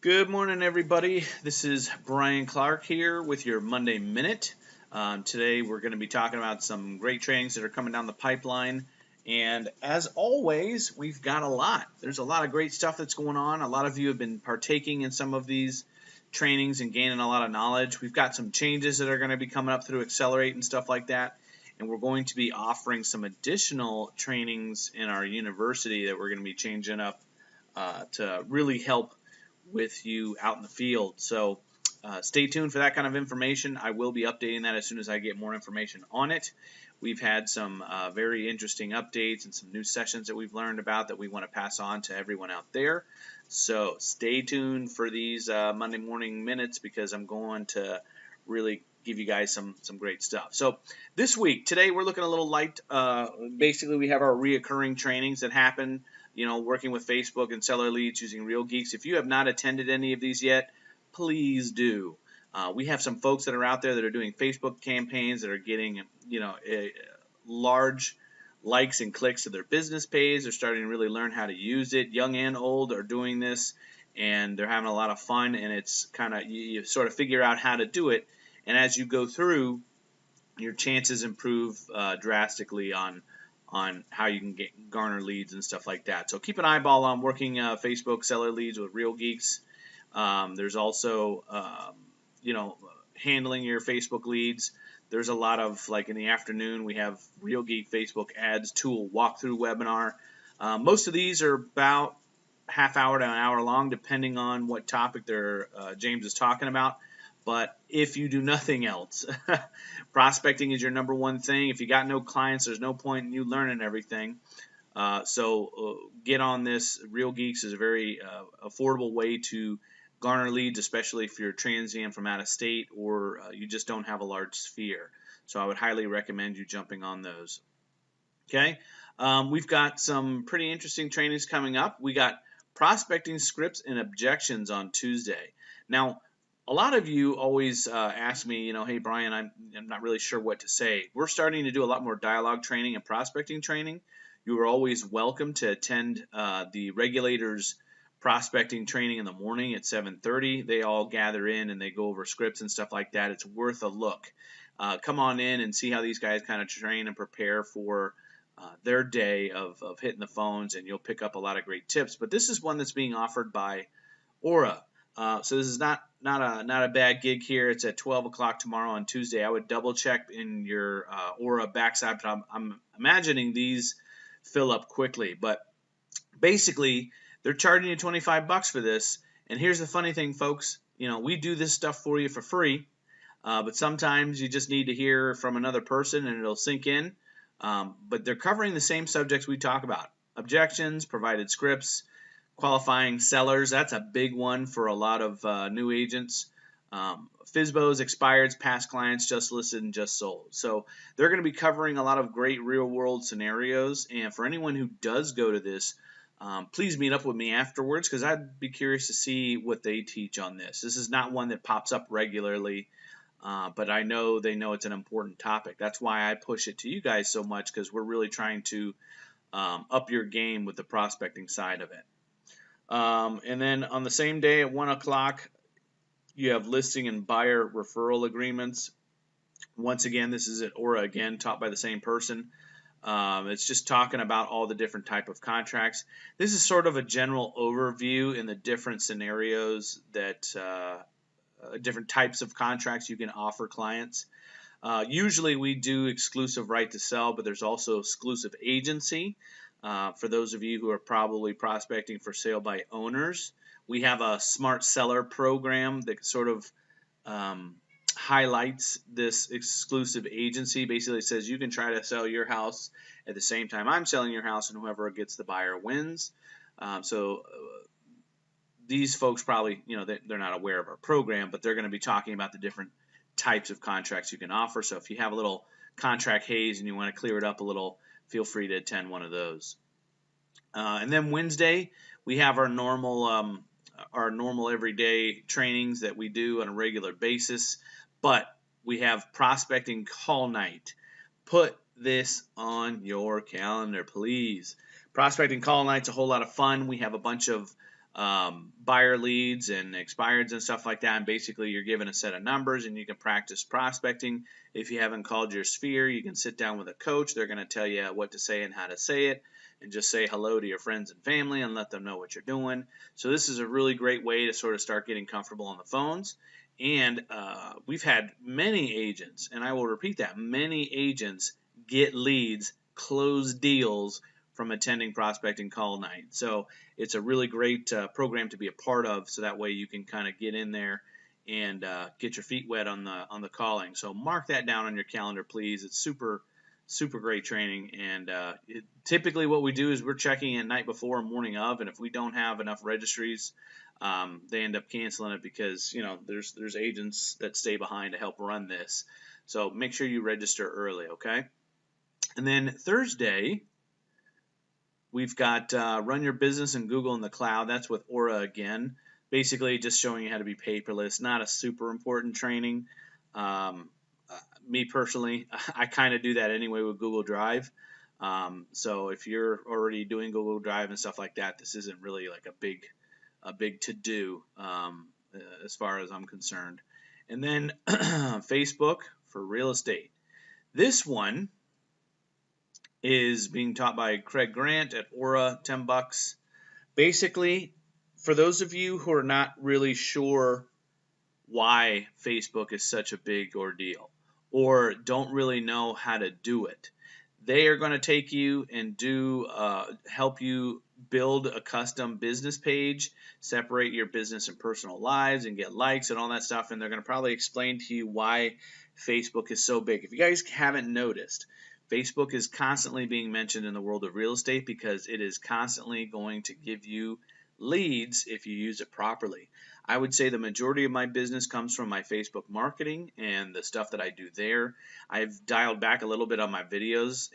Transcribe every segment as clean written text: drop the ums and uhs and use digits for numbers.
Good morning, everybody. This is Brian Clark here with your Monday Minute. Today, we're going to be talking about some great trainings that are coming down the pipeline. And as always, we've got a lot. There's a lot of great stuff that's going on. A lot of you have been partaking in some of these trainings and gaining a lot of knowledge. We've got some changes that are going to be coming up through Accelerate and stuff like that. And we're going to be offering some additional trainings in our university that we're going to be changing up to really help with you out in the field. So stay tuned for that kind of information. I will be updating that as soon as I get more information on it. We've had some very interesting updates and some new sessions that we've learned about that we want to pass on to everyone out there. So stay tuned for these Monday morning minutes because I'm going to really give you guys some great stuff. So this week, today we're looking a little light. Basically, we have our reoccurring trainings that happen, working with Facebook and seller leads using Real Geeks. If you have not attended any of these yet, please do. We have some folks that are out there that are doing Facebook campaigns that are getting, large likes and clicks to their business page. They're starting to really learn how to use it. Young and old are doing this, and they're having a lot of fun. And it's kind of you sort of figure out how to do it, and as you go through, your chances improve drastically on how you can garner leads and stuff like that. So keep an eyeball on working Facebook seller leads with Real Geeks. There's also handling your Facebook leads. There's a lot of, like in the afternoon, we have Real Geek Facebook Ads Tool walkthrough webinar. Most of these are about half hour to an hour long, depending on what topic James is talking about. But if you do nothing else, prospecting is your number one thing. If you got no clients, there's no point in you learning everything. So get on this. Real Geeks is a very affordable way to garner leads, especially if you're transient from out of state or you just don't have a large sphere. So I would highly recommend you jumping on those. Okay, we've got some pretty interesting trainings coming up. We got prospecting scripts and objections on Tuesday. Now, a lot of you always ask me, hey, Brian, I'm not really sure what to say. We're starting to do a lot more dialogue training and prospecting training. You are always welcome to attend the regulators prospecting training in the morning at 7:30. They all gather in and they go over scripts and stuff like that. It's worth a look. Come on in and see how these guys kind of train and prepare for their day of hitting the phones, and you'll pick up a lot of great tips. But this is one that's being offered by Aura. So this is not a bad gig here. It's at 12 o'clock tomorrow on Tuesday. I would double check in your Aura backside, but I'm imagining these fill up quickly. But basically, they're charging you $25 for this. And here's the funny thing, folks. We do this stuff for you for free, but sometimes you just need to hear from another person and it'll sink in. But they're covering the same subjects we talk about: objections, provided scripts, qualifying sellers. That's a big one for a lot of new agents. FSBOs, expireds, past clients, just listed and just sold. So they're going to be covering a lot of great real world scenarios. And for anyone who does go to this, please meet up with me afterwards because I'd be curious to see what they teach on this. This is not one that pops up regularly, but I know they know it's an important topic. That's why I push it to you guys so much, because we're really trying to up your game with the prospecting side of it. And then on the same day at 1 o'clock, you have listing and buyer referral agreements. Once again, this is at Aura again, taught by the same person. It's just talking about all the different type of contracts. This is sort of a general overview in the different scenarios that different types of contracts you can offer clients. Usually we do exclusive right to sell, but there's also exclusive agency. For those of you who are probably prospecting for sale by owners, we have a smart seller program that sort of highlights this exclusive agency. Basically, it says you can try to sell your house at the same time I'm selling your house, and whoever gets the buyer wins. So these folks probably, they're not aware of our program, but they're going to be talking about the different types of contracts you can offer. So if you have a little contract haze and you want to clear it up a little, feel free to attend one of those. And then Wednesday, we have our normal everyday trainings that we do on a regular basis, but we have prospecting call night. Put this on your calendar, please. Prospecting call night's a whole lot of fun. We have a bunch of buyer leads and expireds and stuff like that. And basically, you're given a set of numbers, and you can practice prospecting. If you haven't called your sphere, you can sit down with a coach. They're going to tell you what to say and how to say it, and just say hello to your friends and family and let them know what you're doing. So this is a really great way to sort of start getting comfortable on the phones. And we've had many agents, and I will repeat that, many agents get leads, close deals from attending prospecting call night. So it's a really great program to be a part of, so that way you can kind of get in there and get your feet wet on the calling. So mark that down on your calendar, please. It's super great training, and typically what we do is we're checking in night before and morning of, and if we don't have enough registries, they end up canceling it because there's agents that stay behind to help run this. So make sure you register early, okay? And then Thursday, we've got Run Your Business in Google in the Cloud. That's with Aura again. Basically just showing you how to be paperless. Not a super important training. Me personally, I kind of do that anyway with Google Drive. So if you're already doing Google Drive and stuff like that, this isn't really like a big to-do as far as I'm concerned. And then Facebook for real estate. This one is being taught by Craig Grant at Aura, $10. Basically, for those of you who are not really sure why Facebook is such a big ordeal or don't really know how to do it, they are going to take you and help you build a custom business page, separate your business and personal lives, and get likes and all that stuff. And they're going to probably explain to you why Facebook is so big. If you guys haven't noticed, Facebook is constantly being mentioned in the world of real estate because it is constantly going to give you leads if you use it properly. I would say the majority of my business comes from my Facebook marketing and the stuff that I do there. I've dialed back a little bit on my videos,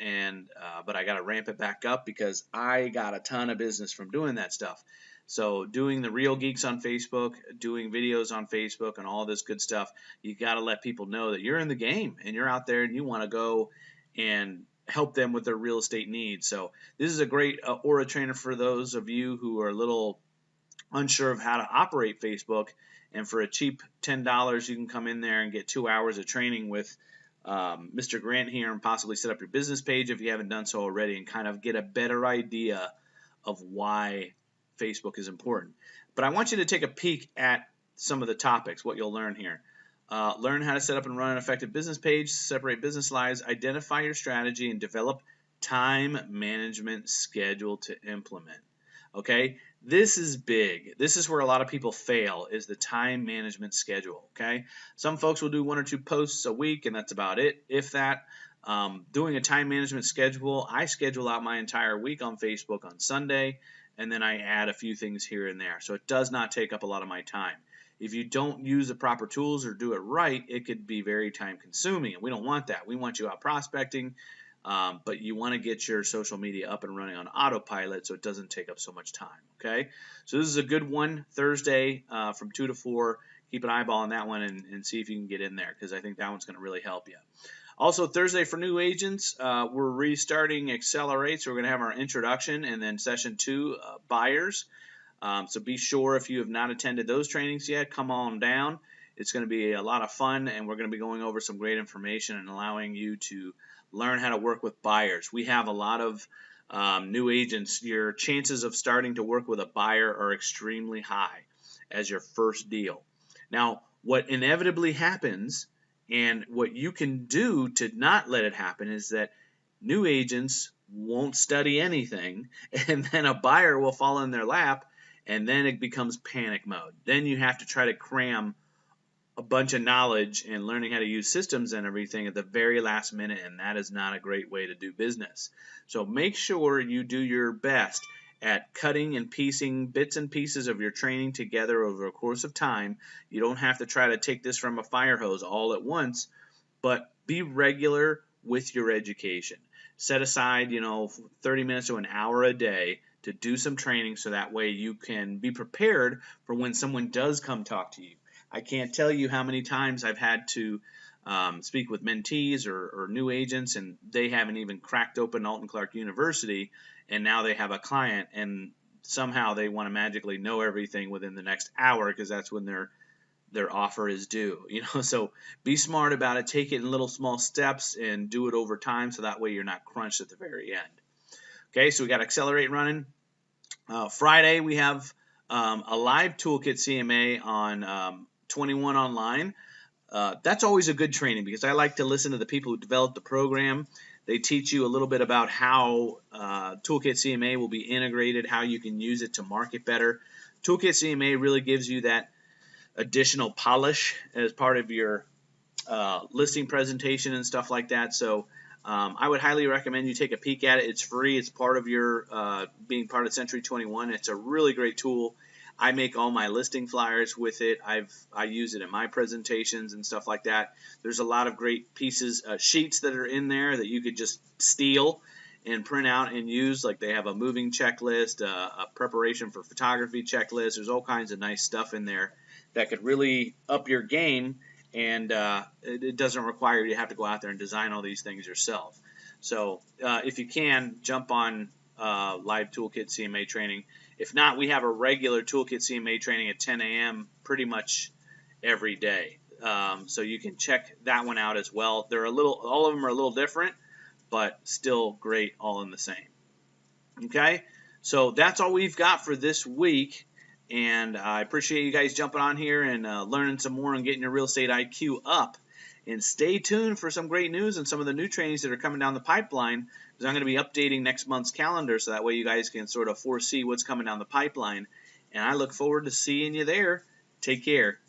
but I got to ramp it back up because I got a ton of business from doing that stuff. So doing the Real Geeks on Facebook, doing videos on Facebook, and all this good stuff, you got to let people know that you're in the game and you're out there and you want to go and help them with their real estate needs. So this is a great Aura trainer for those of you who are a little unsure of how to operate Facebook. And for a cheap $10, you can come in there and get 2 hours of training with Mr. Grant here and possibly set up your business page if you haven't done so already and kind of get a better idea of why Facebook is important. But I want you to take a peek at some of the topics, what you'll learn here. Learn how to set up and run an effective business page, separate business lives, identify your strategy, and develop time management schedule to implement. Okay, this is big. This is where a lot of people fail, is the time management schedule. Okay, some folks will do 1 or 2 posts a week, and that's about it, if that. Doing a time management schedule, I schedule out my entire week on Facebook on Sunday, and then I add a few things here and there. So it does not take up a lot of my time. If you don't use the proper tools or do it right, it could be very time consuming, and we don't want that. We want you out prospecting, but you want to get your social media up and running on autopilot so it doesn't take up so much time. Okay, so this is a good one, Thursday from 2 to 4. Keep an eyeball on that one and see if you can get in there, because I think that one's going to really help you. Also, Thursday for new agents, we're restarting Accelerate, so we're going to have our introduction and then session 2, buyers. So be sure, if you have not attended those trainings yet, come on down. It's going to be a lot of fun, and we're going to be going over some great information and allowing you to learn how to work with buyers. We have a lot of new agents. Your chances of starting to work with a buyer are extremely high as your first deal. Now, what inevitably happens, and what you can do to not let it happen, is that new agents won't study anything, and then a buyer will fall in their lap, and then it becomes panic mode. Then you have to try to cram a bunch of knowledge and learning how to use systems and everything at the very last minute, and that is not a great way to do business. So make sure you do your best at cutting and piecing bits and pieces of your training together over a course of time. You don't have to try to take this from a fire hose all at once, but be regular with your education. Set aside, 30 minutes to an hour a day to do some training, so that way you can be prepared for when someone does come talk to you. I can't tell you how many times I've had to speak with mentees or new agents, and they haven't even cracked open Alton Clark University, and now they have a client, and somehow they want to magically know everything within the next hour because that's when their offer is due. So be smart about it. Take it in little small steps and do it over time, so that way you're not crunched at the very end. Okay, so we got Accelerate running. Friday we have a live toolkit CMA on 21 online. That's always a good training because I like to listen to the people who developed the program. They teach you a little bit about how Toolkit CMA will be integrated, how you can use it to market better. Toolkit CMA really gives you that additional polish as part of your listing presentation and stuff like that. So I would highly recommend you take a peek at it. It's free. It's part of your being part of Century 21. It's a really great tool. I make all my listing flyers with it. I use it in my presentations and stuff like that. There's a lot of great pieces, sheets that are in there that you could just steal and print out and use. Like they have a moving checklist, a preparation for photography checklist. There's all kinds of nice stuff in there that could really up your game, and it doesn't require you to have to go out there and design all these things yourself. So if you can, jump on live Toolkit CMA training. If not, we have a regular Toolkit CMA training at 10 a.m. pretty much every day. So you can check that one out as well. All of them are a little different, but still great all in the same. Okay, so that's all we've got for this week. And I appreciate you guys jumping on here and learning some more and getting your real estate IQ up. And stay tuned for some great news and some of the new trainings that are coming down the pipeline, because I'm going to be updating next month's calendar so that way you guys can sort of foresee what's coming down the pipeline. And I look forward to seeing you there. Take care.